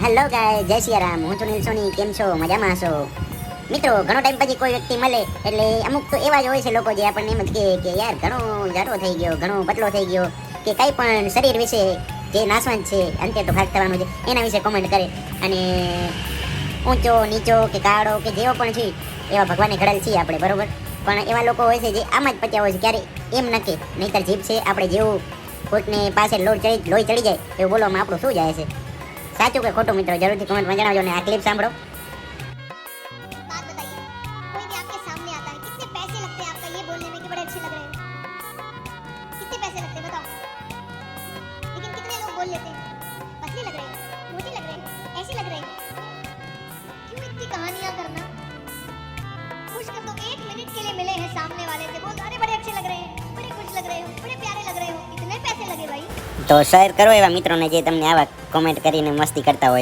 Hello ગાય, જય શ્રી રામ. હું છું નીલ સોની. કેમ છો? મજામાં છો? મિત્રો, ઘણો ટાઈમ પછી કોઈ વ્યક્તિ મળે એટલે અમુક તો એવા જ હોય છે લોકો જે આપણને એમ જ કહે કે યાર ઘણો જાડો થઈ ગયો, ઘણો પતલો થઈ ગયો, કે કાંઈ પણ શરીર વિશે જે નાસવાન છે, અંતે તો ભાગ થવાનું છે, એના વિશે કોમેન્ટ કરે. અને ઊંચો નીચો કે કાળો કે જેવો પણ છે એવા ભગવાનને ઘડેલ છીએ આપણે, બરોબર. પણ એવા લોકો હોય છે જે આમ જ પત્યા હોય છે, ક્યારે એમ ન કે નહીંતર જીભ છે આપણે જેવું કોઈકને પાસે લોહી ચડી જાય એવું બોલવામાં આપણું શું જાય છે? સાચું કે ખોટું મિત્રો જરૂરથી કોમેન્ટમાં જણાવજો. અને આ ક્લિપ સાંભળો. बात बताइए, कोई भी आपके सामने आता है, कितने पैसे लगते हैं आपका ये बोलने में कि बड़े अच्छे लग रहे हैं? कितने पैसे लगते हैं बताओ? लेकिन कितने लोग बोल लेते हैं पतले लग रहे हैं, मोटे लग रहे हैं, ऐसे लग रहे हैं. क्यों इतनी कहानियां करना? खुश कर दो. 1 मिनट के लिए मिले हैं सामने वाले से, बोल अरे बड़े अच्छे लग रहे हैं, बड़े खुश लग रहे हो, बड़े प्यारे लग रहे हो. इतने पैसे लगे भाई. તો શેર કરો એવા મિત્રોને જે તમને આવા કોમેન્ટ કરીને મસ્તી કરતા હોય.